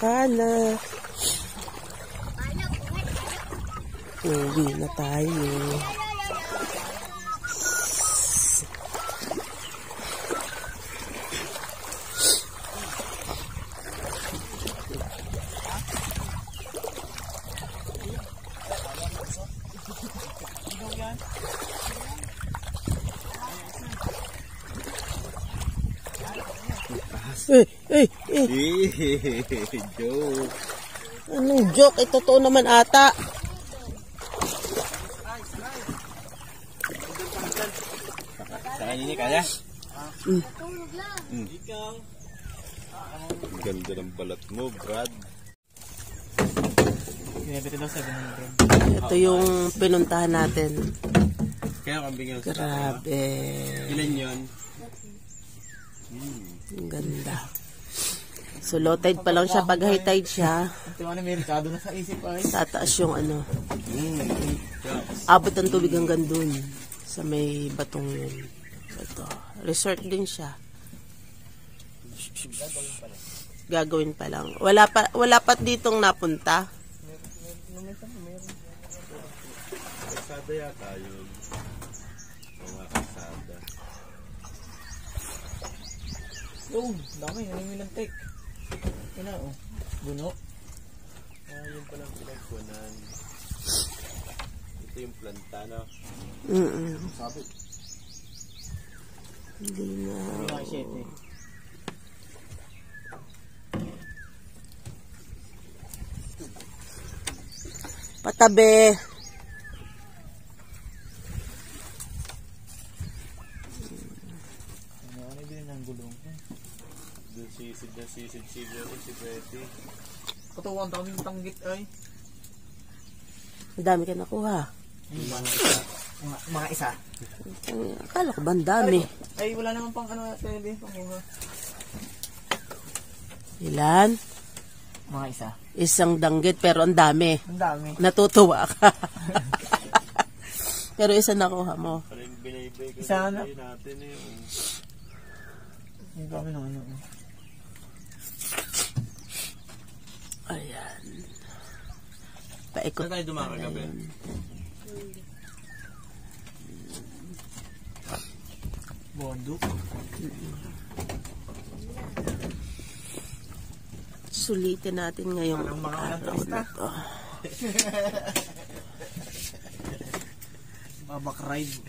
ka na. Uwi na tayo. Joke. Anong joke? Eh, totoo naman ata. Sa kanya niya kaya? Ang ganda ng balat mo, Brad. Ito yung pinuntahan natin. Kaya kambing yung Grabe. Ilan yun? Ang ganda. So low tide pa lang siya. Pag high tide siya, tataas yung ano. Abot ang tubig hanggang dun. Sa may batong yun. Ito. Resort din siya. Gagawin pa lang. Wala pa ditong napunta. Kasada yata yun. Mga kasada. Oh, dami. Nanimilang tek. Yan na, oh. Buno. Yun palang pinagkunan. Ito yung planta, no? Sabi. Hindi na. Patabi. Ano din ang gulong? Doon sisid si Betty. Katawan, daming tanggit ay. Ang dami ka nakuha. Mga isa. Akala ko ba ang dami? Ay, wala naman pang ano, pwede panguha. Ilan? Mga isa. Isang danggit pero ang dami. Ang dami. Natutuwa ka. Pero isa nakuha mo. Isa na. Natin yung... Ang dami na ano. Ayan. Paikot. Saan tayo dumakagabi? Bondok. Sulitin natin ngayong mga araw na to. Babak ride.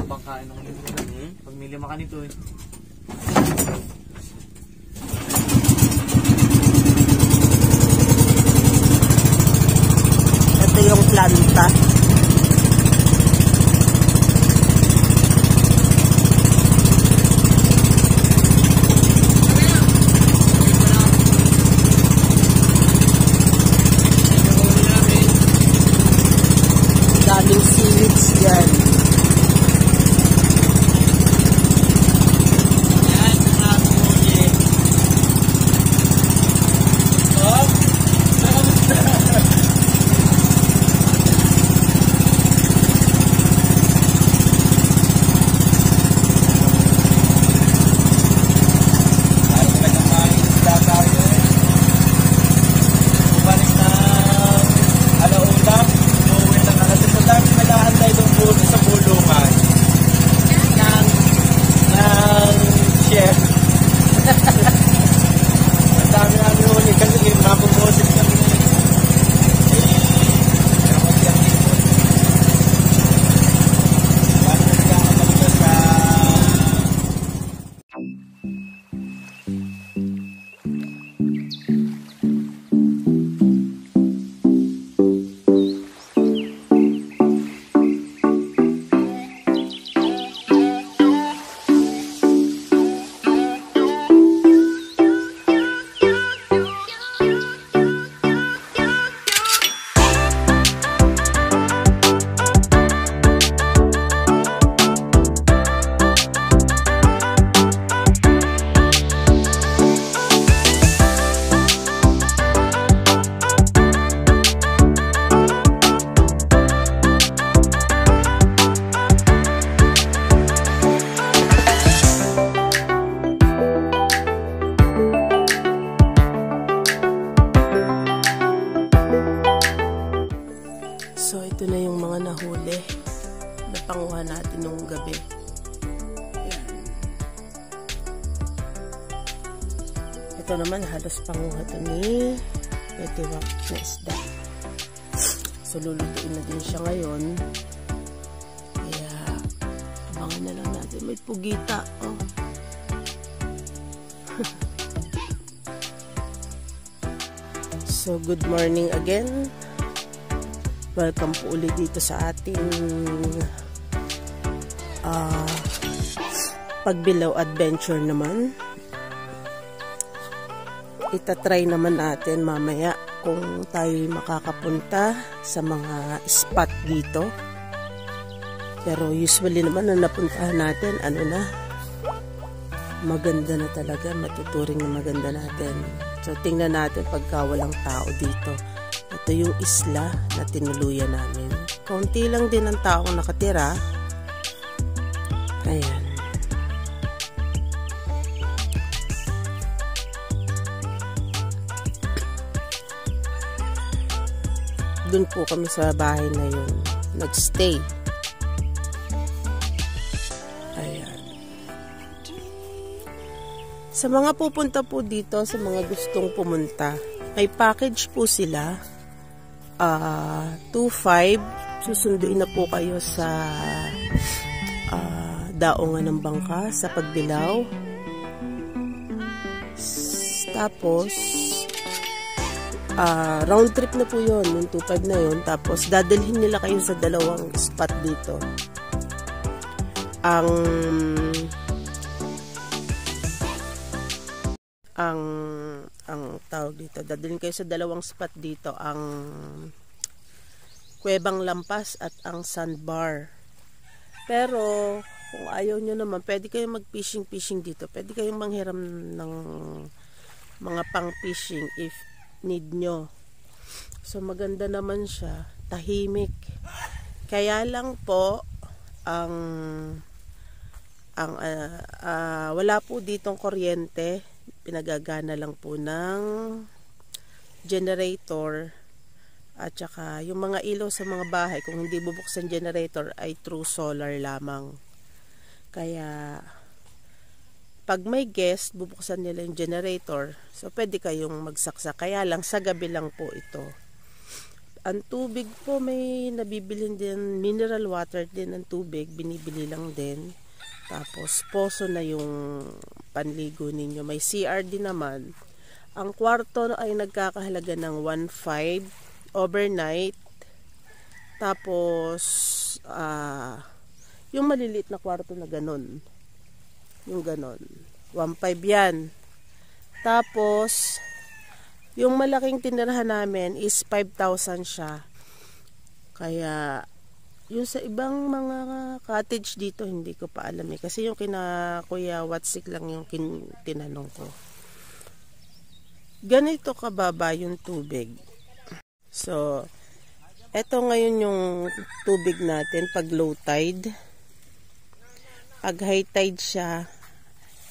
Pagkain ng libro. Pag may lima ka nito eh. Ito yung planta. Daming seeds dyan. So, ito na yung mga nahuli na panguha natin nung gabi. Ayan. Ito naman, halos panguha ito ni Petiwak na isda. So, lulutuin na din siya ngayon. Kaya, abangan na lang natin. May pugita. Oh. So, good morning again. Welcome po ulit dito sa ating pagbilaw adventure naman. Itatry naman natin mamaya kung tayo makakapunta sa mga spot dito. Pero usually naman na napuntahan natin, ano na, maganda na talaga, matuturing na maganda natin. So tingnan natin pagka walang tao dito. Ito yung isla na tinuluyan namin. Kaunti lang din ang taong nakatira. Ayan. Doon po kami sa bahay na yun nagstay. Ayan. Sa mga pupunta po dito, sa mga gustong pumunta, may package po sila. 2.5. Susunduin na po kayo sa daungan ng bangka sa Pagbilao. Tapos round trip na po yun, yung 2.5 na yun. Tapos dadalhin nila kayo sa dalawang spot dito. Ang tawag dito, dadalhin kayo sa dalawang spot dito, ang Kuwebang Lampas at ang Sandbar. Pero kung ayaw nyo naman, pwede kayong mag-fishing dito. Pwede kayong manghiram ng mga pang-fishing if need nyo. So maganda naman siya, tahimik. Kaya lang po wala po ditong kuryente, pinagagana lang po ng generator, at saka yung mga ilaw sa mga bahay, kung hindi bubuksan generator, ay through solar lamang. Kaya pag may guest, bubuksan nila yung generator. So, pwede kayong magsaksa. Kaya lang, sa gabi lang po ito. Ang tubig po, may nabibilin din, mineral water din ang tubig. Binibili lang din. Tapos, poso na yung panligo ninyo. May CR din naman. Ang kwarto ay nagkakahalaga ng 1.5 overnight. Tapos, yung maliliit na kwarto na ganun. Yung ganon. 1.5 yan. Tapos, yung malaking tinirahan namin is 5,000 siya. Kaya, yung sa ibang mga cottage dito, hindi ko pa alam eh. Kasi yung kina Kuya Watsik lang yung tinanong ko. Ganito kababa yung tubig. So, eto ngayon yung tubig natin pag low tide. Pag high tide siya,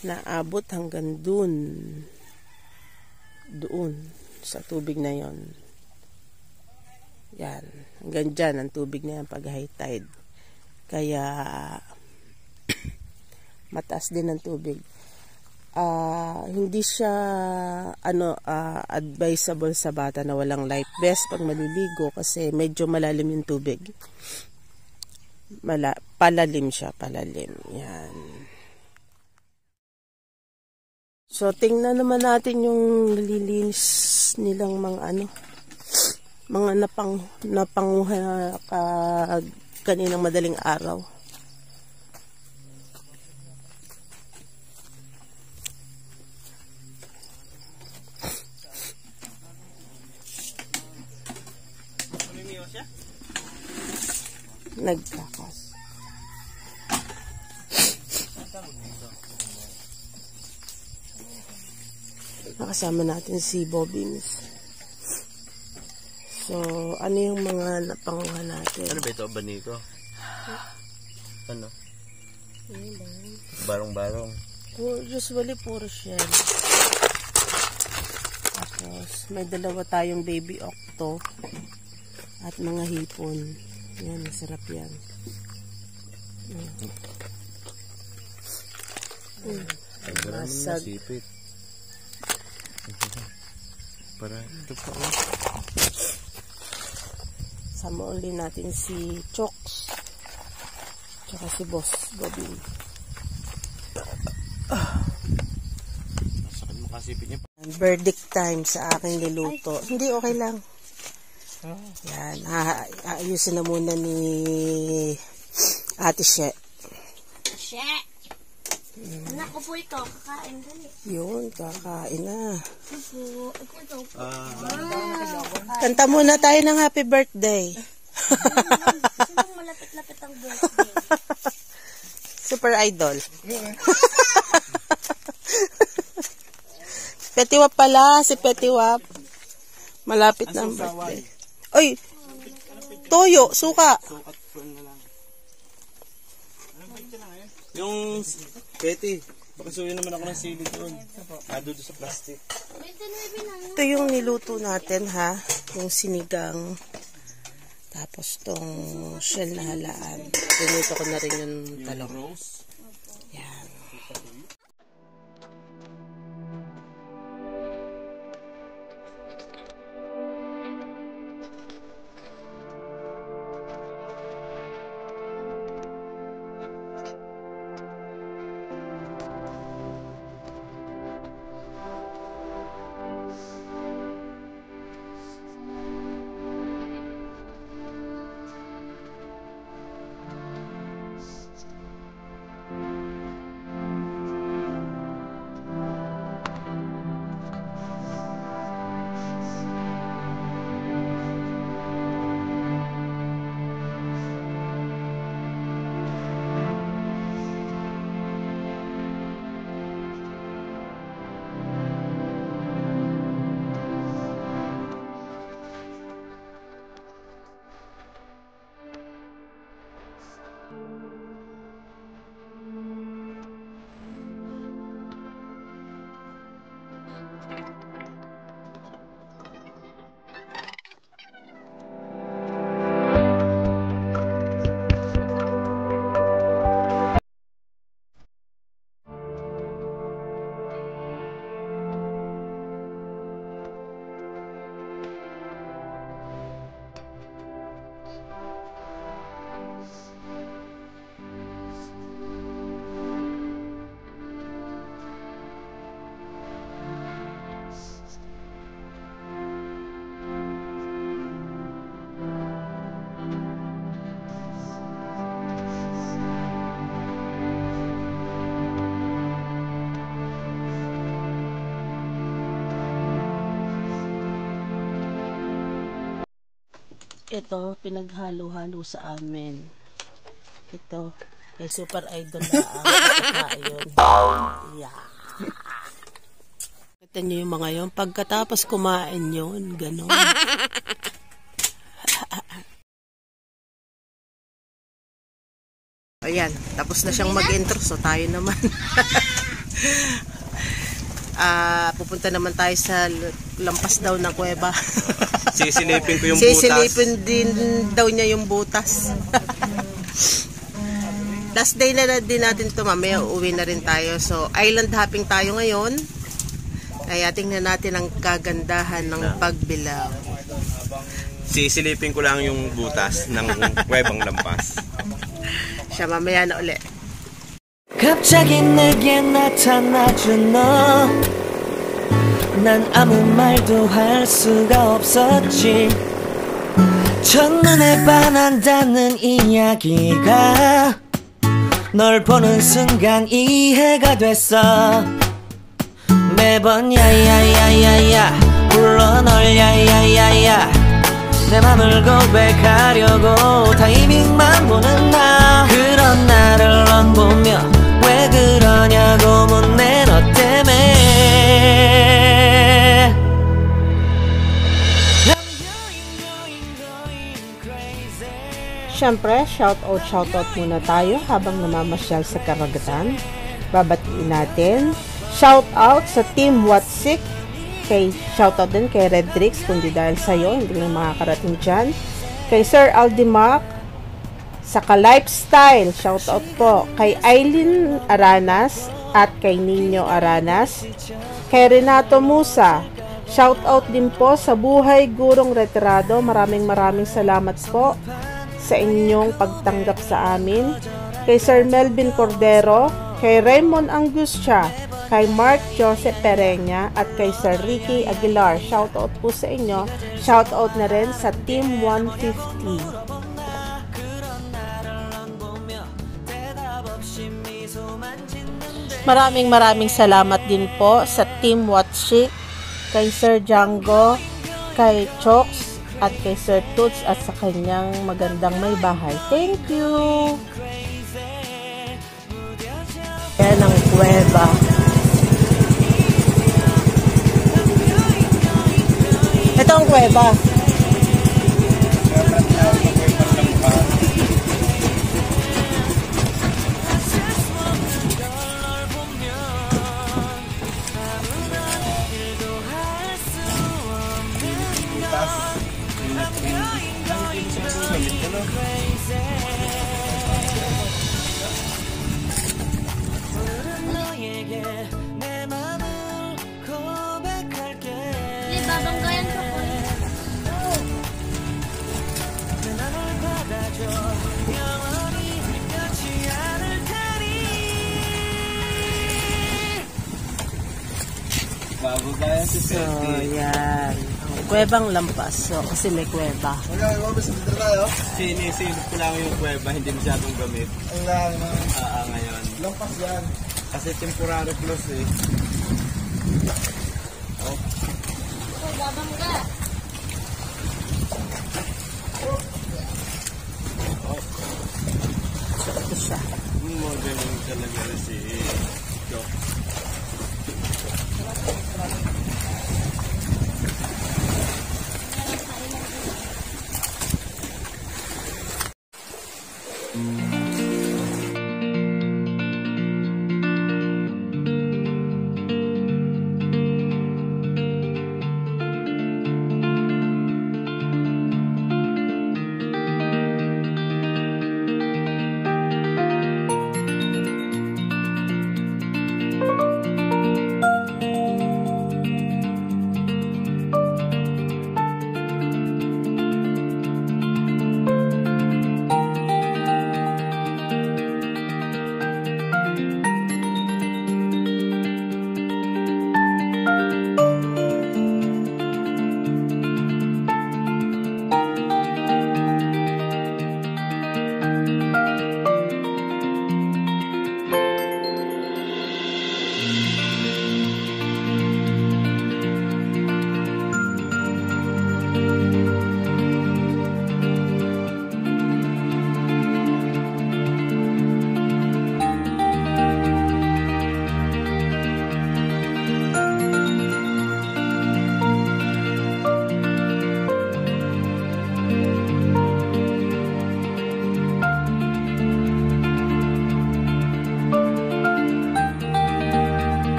naabot hanggang doon sa tubig na yon. Yan, hanggang dyan ang tubig na yan pag high tide. Kaya mataas din ang tubig. Hindi siya advisable sa bata na walang life vest pag maliligo kasi medyo malalim yung tubig. Palalim siya, palalim. Yan. So, tingnan naman natin yung nalilinis nilang mga napanguha kaninang madaling araw. Nagkakas. Nakasama natin si Bobbins. So, ano yung mga napanguha natin? Ano ba ito? Abaniko? Ano? Barong-barong. Usually, puro shell. Tapos, may dalawa tayong baby octo. At mga hipon. Yan, masarap yan. Masag. Sipit. Para ito pa oh. Sama ulit natin si Chokes. Tsaka si Boss Gobin. Sakit mo kasipit niya. Verdict time sa aking niluto. Hindi, okay lang. Yan. Aayusin na muna ni Ate She. She! Anak ko po ito. Kakain dali. Yun, kakain na. Ako ito. Kanta muna tayo ng happy birthday. Sinong malapit-lapit ang birthday? Super Idol. Petiwap pala, si Petiwap. Malapit na ang birthday. Oy! Toyo, suka. Sukat ko na lang. Yung Betty, baka suyo naman ako ng sili doon. Doon sa plastic. Ito yung niluto natin ha. Yung sinigang. Tapos tong shell na halaan. Pinuto ko na rin yung talong. Yan. Ito, pinaghalo-halo sa amin. Ito, kay Super Idol na ang yun. Yeah. Kita nyo yung mga yun. Pagkatapos kumain yun, gano'n. Ayan, tapos na siyang mag-intro. So, tayo naman. Pupunta naman tayo sa lampas daw ng kuweba. Sisilipin ko yung butas. Sisilipin din daw niya yung butas. Last day na din natin ito. Mamaya uuwi na rin tayo. So, island hopping tayo ngayon. Kaya tingnan natin ang kagandahan ng pagbilaw. Sisilipin ko lang yung butas ng kuwebang lampas. Siya, mamaya na uli. 갑자기 내게 나타나준 너 난 아무 말도 할 수가 없었지 첫눈에 반한다는 이야기가 널 보는 순간 이해가 됐어 매번 야야야야야 불러 널 야야야야 내 맘을 고백하려고 타이밍만 보는 나 그런 나를 넌 보며 왜 그러냐고 묻네 너 때문에 Siyempre, shoutout muna tayo habang namamasyal sa karagatan. Babatiin natin. Shoutout sa Team Watsik. Shoutout din kay Redrix, kundi dahil sa'yo, hindi lang makakarating dyan. kay Sir Aldimac, sa Ka-Lifestyle, shoutout po, kay Aileen Aranas at kay Nino Aranas, kay Renato Musa, shoutout din po sa Buhay Gurong Retirado. Maraming salamat po sa inyong pagtanggap sa amin, kay Sir Melvin Cordero, kay Raymond Angustia, kay Mark Joseph Pereña, at kay Sir Ricky Aguilar. Shoutout po sa inyo. Shoutout na rin sa Team 150. Maraming salamat din po sa Team Watchik, kay Sir Django, kay Chokes, at kay Sir Toots at sa kanyang magandang may bahay. Thank you! Yan ang kuweba. Ito ang kuweba. Babanggayan ko po. Babanggayan si So, yan. Ang kuwebang lampas. So, kasi may kuweba. Sinisilip ko lang yung kuweba, hindi masyadong gamit. Ngayon. Lampas yan. Kasi temporary close eh. Babangga. Ito siya. Magaling talaga na si Doc.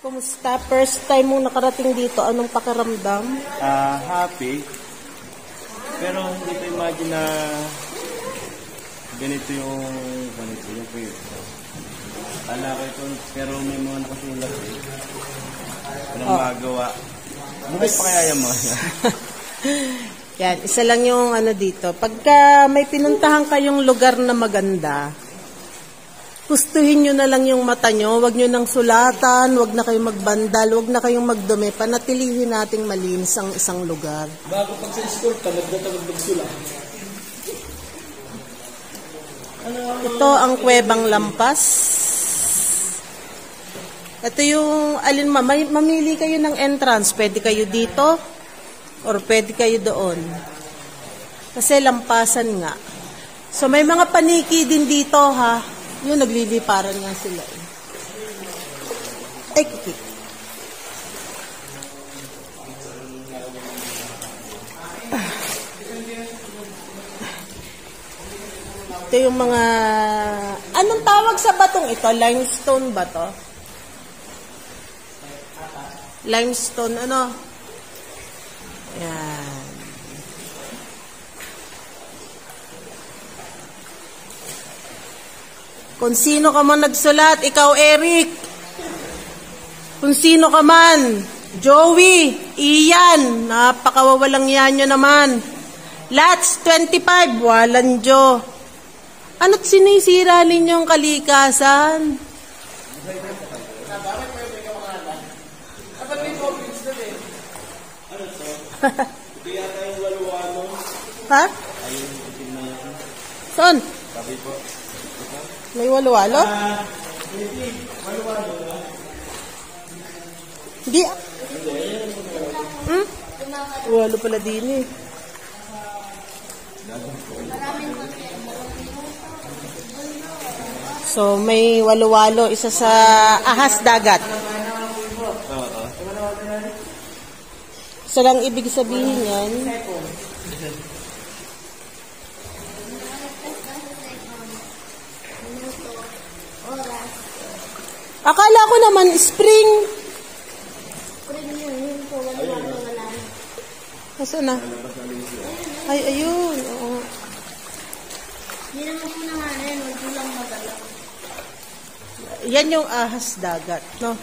Kumusta? First time mong nakarating dito, anong pakiramdam? Happy. Pero hindi ko imagine na ganito yung kwento. Ala ko ito, pero may mga nakasulat eh. Walang magawa. Buhay pa kaya yung mga yan? Yan, isa lang yung ano dito. Pagka may pinuntahan kayong lugar na maganda, gustuhin nyo na lang yung mata nyo, wag nyo nang sulatan, wag na kayong magbandal, wag na kayong magdumi, panatilihin nating malinis ang isang lugar. Bago pag sa school, tamad sula. Ito ang Kuwebang Lampas. Ito yung, alin mamili kayo ng entrance, pwede kayo dito, or pwede kayo doon. Kasi lampasan nga. So may mga paniki din dito ha. Yun, nagliliparan nga sila eh. Ay, kiki. Ito yung mga... Anong tawag sa batong ito? Limestone ba to? Limestone, ano? Yan. Kung sino ka man nagsulat, ikaw Eric. Kung sino ka man, Joey, Ian, napakawawalang yan nyo naman. Lats 25, walang Jo. Ano't sinisira ninyong kalikasan? Ha? Saan? May walo-walo? Hindi. Walo pala din eh. So, may walo-walo. Isa sa ahas dagat. So, lang ibig sabihin yan. Akala ko naman spring. Spring yun po, wala. Nasaan na? Ay, ayun. Oo. Hindi naman po na nga rin, huwag po lang magalaw. Yan yung ahas dagat, no?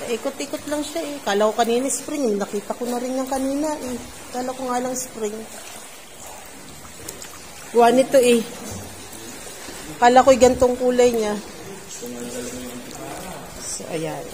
Ikot-ikot lang siya eh. Kala ko kanina spring. Nakita ko na rin yung kanina eh. Kala ko nga lang spring. Gawa nito eh. Kala ko'y gantong kulay niya. So, ayan.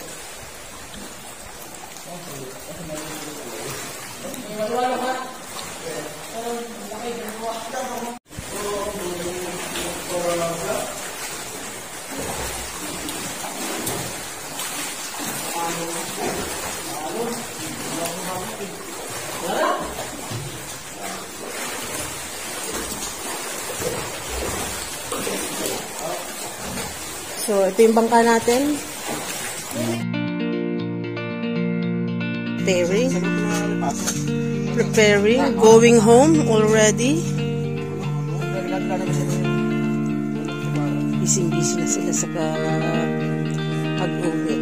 So, ito yung bangka natin. Preparing. Going home already. Busy-busy na sila sa pag-uwi.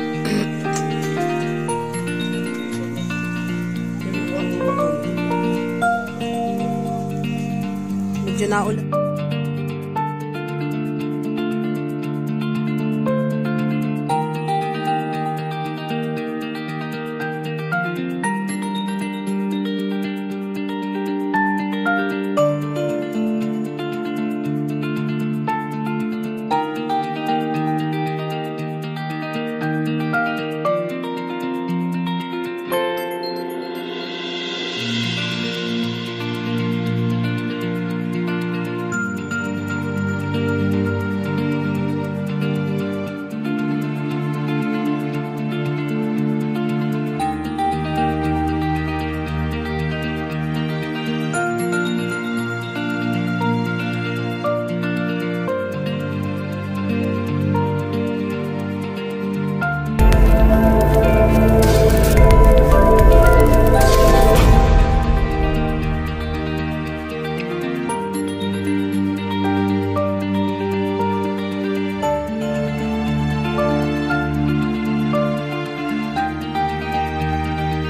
Medyo naulan.